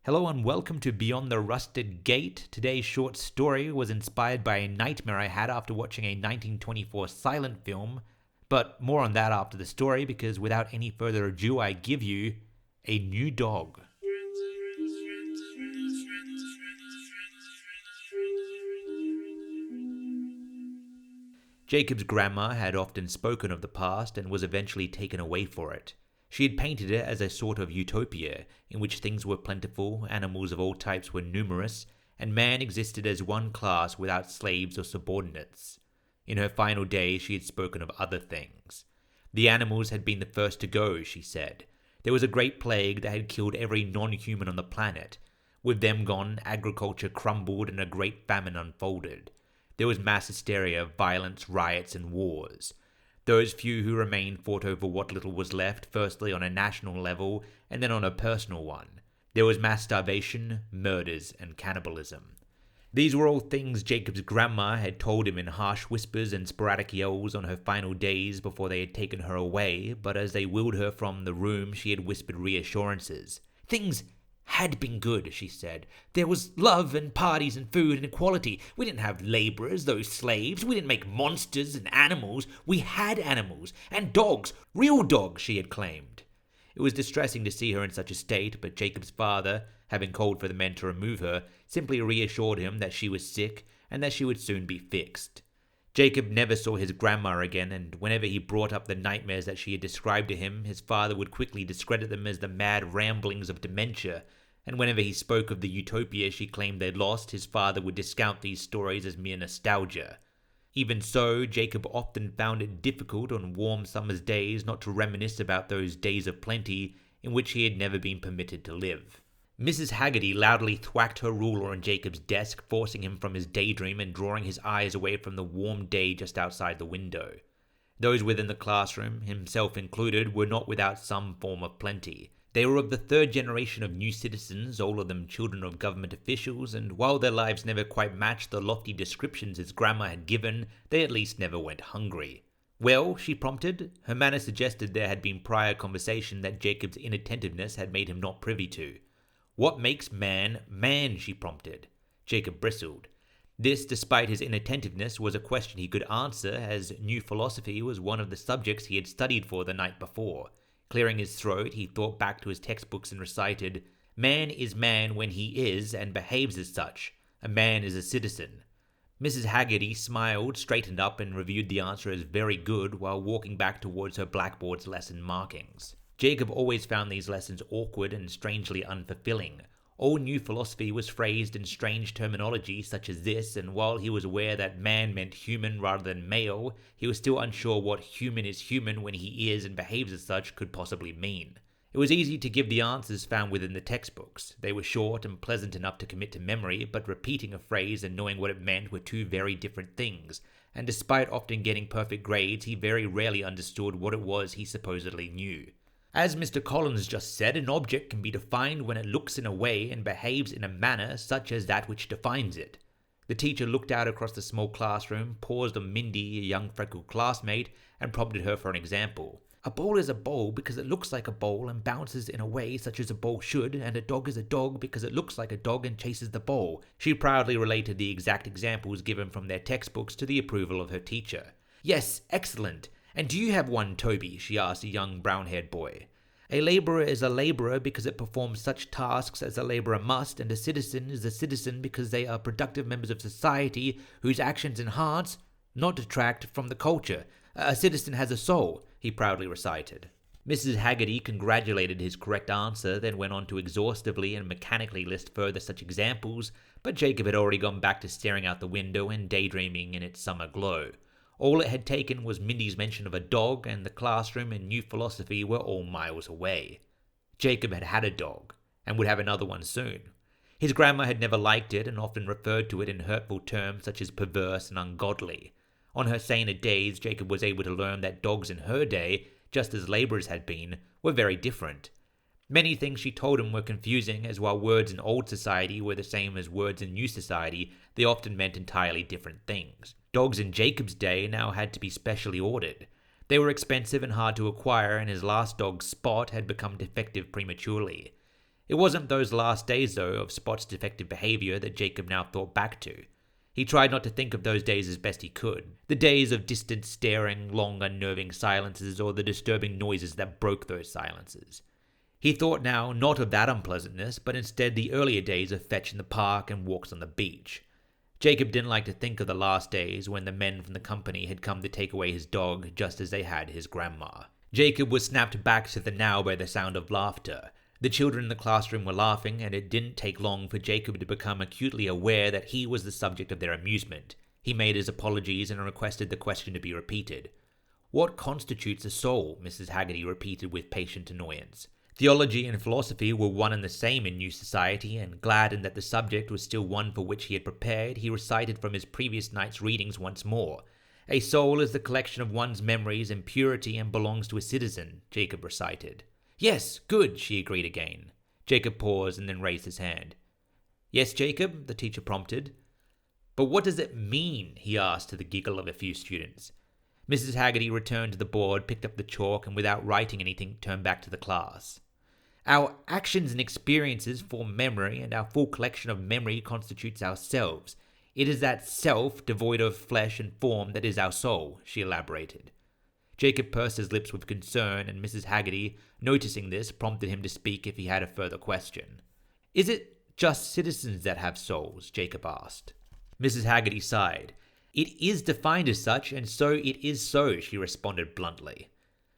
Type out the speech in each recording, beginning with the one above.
Hello and welcome to Beyond the Rusted Gate. Today's short story was inspired by a nightmare I had after watching a 1924 silent film, but more on that after the story because without any further ado I give you A New Dog. Jacob's grandma had often spoken of the past and was eventually taken away for it. She had painted it as a sort of utopia, in which things were plentiful, animals of all types were numerous, and man existed as one class without slaves or subordinates. In her final days she had spoken of other things. The animals had been the first to go, she said. There was a great plague that had killed every non-human on the planet. With them gone, agriculture crumbled and a great famine unfolded. There was mass hysteria, violence, riots, and wars. Those few who remained fought over what little was left, firstly on a national level, and then on a personal one. There was mass starvation, murders, and cannibalism. These were all things Jacob's grandma had told him in harsh whispers and sporadic yells on her final days before they had taken her away, but as they wheeled her from the room she had whispered reassurances. Things had been good, she said. There was love and parties and food and equality. We didn't have laborers, those slaves. We didn't make monsters and animals. We had animals and dogs, real dogs, she had claimed. It was distressing to see her in such a state, but Jacob's father, having called for the men to remove her, simply reassured him that she was sick and that she would soon be fixed. Jacob never saw his grandma again, and whenever he brought up the nightmares that she had described to him, his father would quickly discredit them as the mad ramblings of dementia, and whenever he spoke of the utopia she claimed they'd lost, his father would discount these stories as mere nostalgia. Even so, Jacob often found it difficult on warm summer's days not to reminisce about those days of plenty in which he had never been permitted to live. Mrs. Haggerty loudly thwacked her ruler on Jacob's desk, forcing him from his daydream and drawing his eyes away from the warm day just outside the window. Those within the classroom, himself included, were not without some form of plenty. They were of the third generation of new citizens, all of them children of government officials, and while their lives never quite matched the lofty descriptions his grandma had given, they at least never went hungry. Well, she prompted. Her manner suggested there had been prior conversation that Jacob's inattentiveness had made him not privy to. What makes man, man, she prompted. Jacob bristled. This, despite his inattentiveness, was a question he could answer, as new philosophy was one of the subjects he had studied for the night before. Clearing his throat, he thought back to his textbooks and recited, "Man is man when he is and behaves as such. A man is a citizen." Mrs. Haggerty smiled, straightened up, and reviewed the answer as very good while walking back towards her blackboard's lesson markings. Jacob always found these lessons awkward and strangely unfulfilling. All new philosophy was phrased in strange terminology such as this, and while he was aware that man meant human rather than male, he was still unsure what human is human when he is and behaves as such could possibly mean. It was easy to give the answers found within the textbooks. They were short and pleasant enough to commit to memory, but repeating a phrase and knowing what it meant were two very different things, and despite often getting perfect grades, he very rarely understood what it was he supposedly knew. As Mr. Collins just said, an object can be defined when it looks in a way and behaves in a manner such as that which defines it. The teacher looked out across the small classroom, paused on Mindy, a young freckled classmate, and prompted her for an example. A bowl is a bowl because it looks like a bowl and bounces in a way such as a bowl should, and a dog is a dog because it looks like a dog and chases the bowl. She proudly related the exact examples given from their textbooks to the approval of her teacher. "Yes, excellent. And do you have one, Toby?" she asked a young brown-haired boy. "A laborer is a laborer because it performs such tasks as a laborer must, and a citizen is a citizen because they are productive members of society whose actions enhance, not detract, from the culture. A citizen has a soul," he proudly recited. Mrs. Haggerty congratulated his correct answer, then went on to exhaustively and mechanically list further such examples, but Jacob had already gone back to staring out the window and daydreaming in its summer glow. All it had taken was Mindy's mention of a dog, and the classroom and new philosophy were all miles away. Jacob had had a dog, and would have another one soon. His grandma had never liked it, and often referred to it in hurtful terms such as perverse and ungodly. On her saner days, Jacob was able to learn that dogs in her day, just as laborers had been, were very different. Many things she told him were confusing, as while words in old society were the same as words in new society, they often meant entirely different things. Dogs in Jacob's day now had to be specially ordered. They were expensive and hard to acquire, and his last dog, Spot, had become defective prematurely. It wasn't those last days, though, of Spot's defective behavior that Jacob now thought back to. He tried not to think of those days as best he could. The days of distant staring, long unnerving silences, or the disturbing noises that broke those silences. He thought now not of that unpleasantness, but instead the earlier days of fetch in the park and walks on the beach. Jacob didn't like to think of the last days when the men from the company had come to take away his dog just as they had his grandma. Jacob was snapped back to the now by the sound of laughter. The children in the classroom were laughing, and it didn't take long for Jacob to become acutely aware that he was the subject of their amusement. He made his apologies and requested the question to be repeated. "What constitutes a soul?" Mrs. Haggerty repeated with patient annoyance. Theology and philosophy were one and the same in New Society, and gladdened that the subject was still one for which he had prepared, he recited from his previous night's readings once more. "A soul is the collection of one's memories and purity and belongs to a citizen," Jacob recited. "Yes, good," she agreed again. Jacob paused and then raised his hand. "Yes, Jacob," the teacher prompted. "But what does it mean?" he asked to the giggle of a few students. Mrs. Haggerty returned to the board, picked up the chalk, and without writing anything, turned back to the class. "Our actions and experiences form memory, and our full collection of memory constitutes ourselves. It is that self, devoid of flesh and form, that is our soul," she elaborated. Jacob pursed his lips with concern, and Mrs. Haggerty, noticing this, prompted him to speak if he had a further question. "Is it just citizens that have souls?" Jacob asked. Mrs. Haggerty sighed. "It is defined as such, and so it is so," she responded bluntly.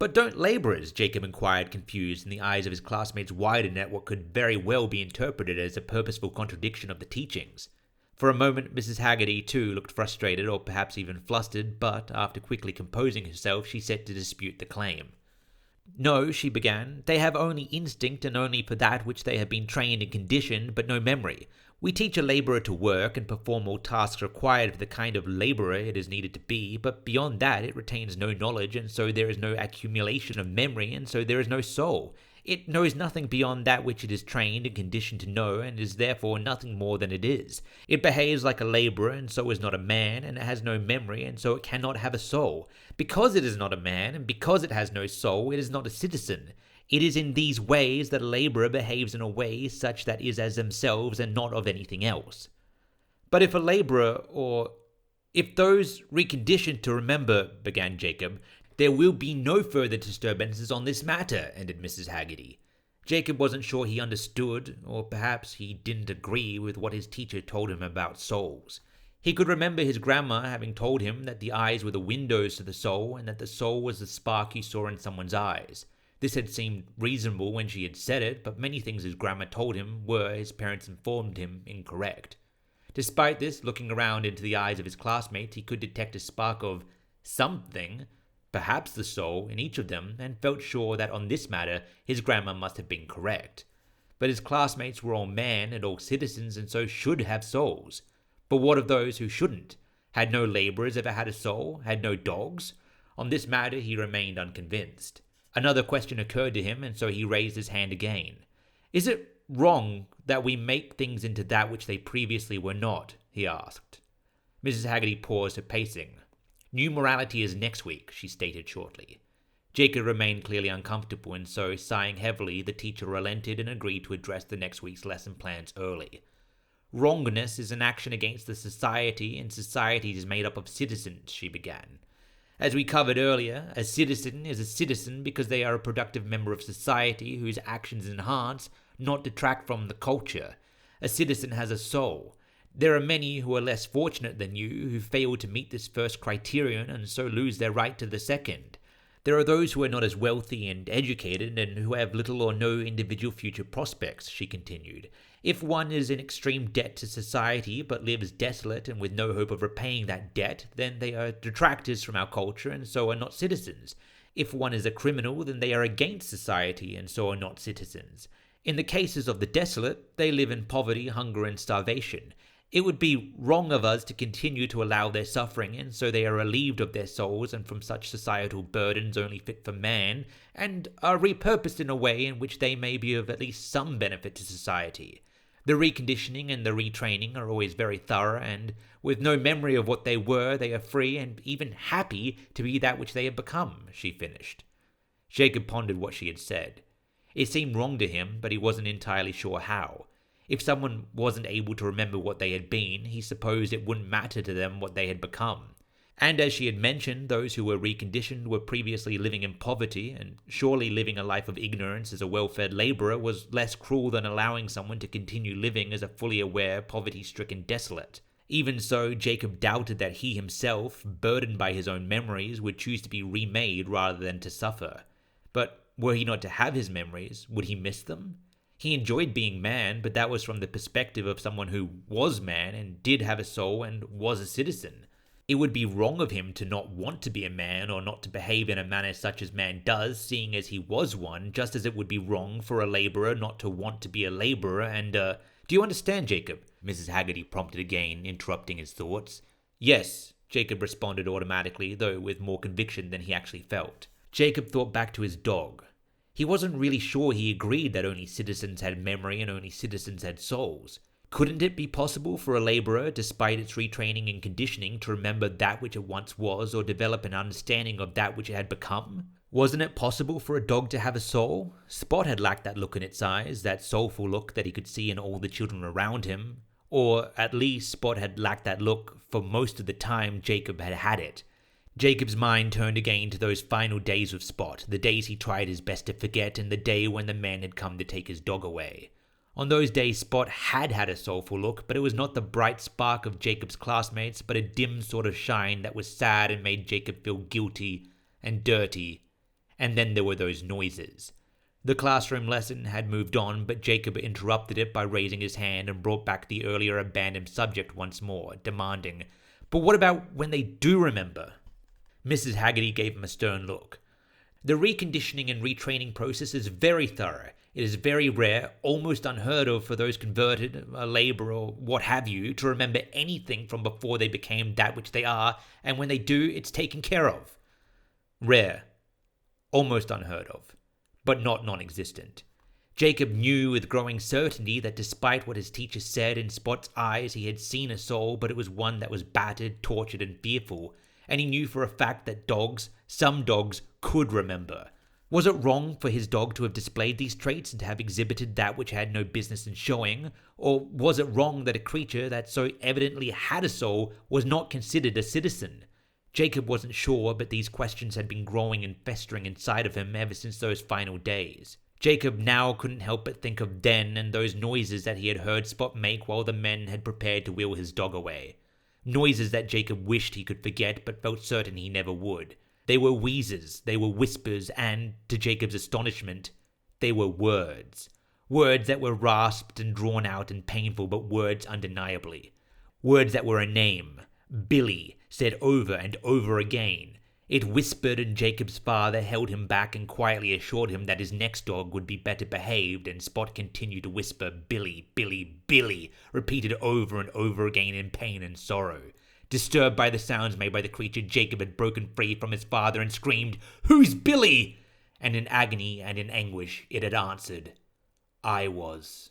"But don't labourers?" Jacob inquired, confused, and the eyes of his classmates widened at what could very well be interpreted as a purposeful contradiction of the teachings. For a moment, Mrs. Haggerty, too, looked frustrated or perhaps even flustered, but after quickly composing herself, she set to dispute the claim. "No," she began, "they have only instinct and only for that which they have been trained and conditioned, but no memory. We teach a labourer to work and perform all tasks required for the kind of labourer it is needed to be, but beyond that it retains no knowledge, and so there is no accumulation of memory, and so there is no soul. It knows nothing beyond that which it is trained and conditioned to know, and is therefore nothing more than it is. It behaves like a labourer, and so is not a man, and it has no memory, and so it cannot have a soul. Because it is not a man, and because it has no soul, it is not a citizen. It is in these ways that a labourer behaves in a way such that is as themselves and not of anything else." "But if a labourer, or if those reconditioned to remember," began Jacob. "There will be no further disturbances on this matter," ended Mrs. Haggerty. Jacob wasn't sure he understood, or perhaps he didn't agree with what his teacher told him about souls. He could remember his grandma having told him that the eyes were the windows to the soul, and that the soul was the spark you saw in someone's eyes. This had seemed reasonable when she had said it, but many things his grandma told him were, his parents informed him, incorrect. Despite this, looking around into the eyes of his classmates, he could detect a spark of something, perhaps the soul, in each of them, and felt sure that on this matter his grandma must have been correct. But his classmates were all men and all citizens, and so should have souls. But what of those who shouldn't? Had no labourers ever had a soul? Had no dogs? On this matter he remained unconvinced. Another question occurred to him, and so he raised his hand again. "Is it wrong that we make things into that which they previously were not?" he asked. Mrs. Haggerty paused her pacing. "New morality is next week," she stated shortly. Jacob remained clearly uncomfortable, and so, sighing heavily, the teacher relented and agreed to address the next week's lesson plans early. "Wrongness is an action against the society, and society is made up of citizens," she began. "As we covered earlier, a citizen is a citizen because they are a productive member of society whose actions enhance, not detract from, the culture. A citizen has a soul. There are many who are less fortunate than you who fail to meet this first criterion and so lose their right to the second. There are those who are not as wealthy and educated and who have little or no individual future prospects," she continued. "If one is in extreme debt to society but lives desolate and with no hope of repaying that debt, then they are detractors from our culture and so are not citizens. If one is a criminal, then they are against society and so are not citizens. In the cases of the desolate, they live in poverty, hunger, and starvation. It would be wrong of us to continue to allow their suffering, and so they are relieved of their souls and from such societal burdens only fit for man, and are repurposed in a way in which they may be of at least some benefit to society. The reconditioning and the retraining are always very thorough, and with no memory of what they were, they are free and even happy to be that which they have become," she finished. Jacob pondered what she had said. It seemed wrong to him, but he wasn't entirely sure how. If someone wasn't able to remember what they had been, he supposed it wouldn't matter to them what they had become. And as she had mentioned, those who were reconditioned were previously living in poverty, and surely living a life of ignorance as a well-fed labourer was less cruel than allowing someone to continue living as a fully aware, poverty-stricken desolate. Even so, Jacob doubted that he himself, burdened by his own memories, would choose to be remade rather than to suffer. But were he not to have his memories, would he miss them? He enjoyed being man, but that was from the perspective of someone who was man and did have a soul and was a citizen. It would be wrong of him to not want to be a man or not to behave in a manner such as man does, seeing as he was one, just as it would be wrong for a labourer not to want to be a labourer and, Do you understand, Jacob? Mrs. Haggerty prompted again, interrupting his thoughts. Yes, Jacob responded automatically, though with more conviction than he actually felt. Jacob thought back to his dog. He wasn't really sure he agreed that only citizens had memory and only citizens had souls. Couldn't it be possible for a labourer, despite its retraining and conditioning, to remember that which it once was or develop an understanding of that which it had become? Wasn't it possible for a dog to have a soul? Spot had lacked that look in its eyes, that soulful look that he could see in all the children around him. Or, at least, Spot had lacked that look for most of the time Jacob had had it. Jacob's mind turned again to those final days with Spot, the days he tried his best to forget, and the day when the man had come to take his dog away. On those days, Spot had a soulful look, but it was not the bright spark of Jacob's classmates, but a dim sort of shine that was sad and made Jacob feel guilty and dirty. And then there were those noises. The classroom lesson had moved on, but Jacob interrupted it by raising his hand and brought back the earlier abandoned subject once more, demanding, "But what about when they do remember?" Mrs. Haggerty gave him a stern look. "The reconditioning and retraining process is very thorough. It is very rare, almost unheard of for those converted, a labourer or what have you, to remember anything from before they became that which they are, and when they do, it's taken care of." Rare. Almost unheard of. But not non-existent. Jacob knew with growing certainty that despite what his teacher said, in Spot's eyes he had seen a soul, but it was one that was battered, tortured, and fearful, and he knew for a fact that dogs, some dogs, could remember. Was it wrong for his dog to have displayed these traits and to have exhibited that which had no business in showing? Or was it wrong that a creature that so evidently had a soul was not considered a citizen? Jacob wasn't sure, but these questions had been growing and festering inside of him ever since those final days. Jacob now couldn't help but think of Den and those noises that he had heard Spot make while the men had prepared to wheel his dog away. Noises that Jacob wished he could forget, but felt certain he never would. They were wheezes, they were whispers, and, to Jacob's astonishment, they were words. Words that were rasped and drawn out and painful, but words undeniably. Words that were a name, Billy, said over and over again. It whispered, and Jacob's father held him back and quietly assured him that his next dog would be better behaved, and Spot continued to whisper, "Billy, Billy, Billy," repeated over and over again in pain and sorrow. Disturbed by the sounds made by the creature, Jacob had broken free from his father and screamed, "Who's Billy?" And in agony and in anguish it had answered, "I was."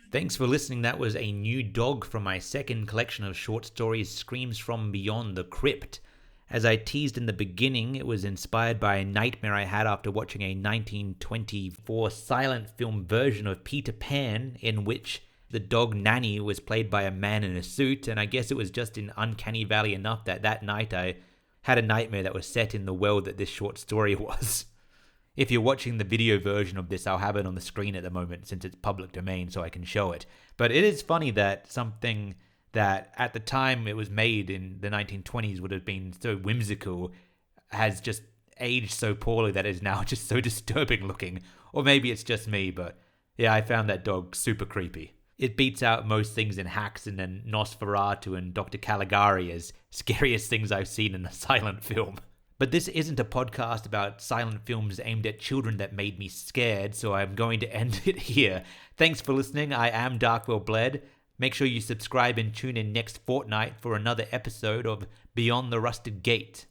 Thanks for listening. That was A New Dog from my second collection of short stories, Screams from Beyond the Crypt. As I teased in the beginning, it was inspired by a nightmare I had after watching a 1924 silent film version of Peter Pan, in which the dog Nanny was played by a man in a suit, and I guess it was just in Uncanny Valley enough that night I had a nightmare that was set in the world that this short story was. If you're watching the video version of this, I'll have it on the screen at the moment since it's public domain so I can show it. But it is funny that something that at the time it was made in the 1920s would have been so whimsical has just aged so poorly that it is now just so disturbing looking. Or maybe it's just me, but yeah, I found that dog super creepy. It beats out most things in Haxan and Nosferatu and Dr. Caligari as scariest things I've seen in a silent film. But this isn't a podcast about silent films aimed at children that made me scared, so I'm going to end it here. Thanks for listening. I am Darkwell Bled. Make sure you subscribe and tune in next fortnight for another episode of Beyond the Rusted Gate.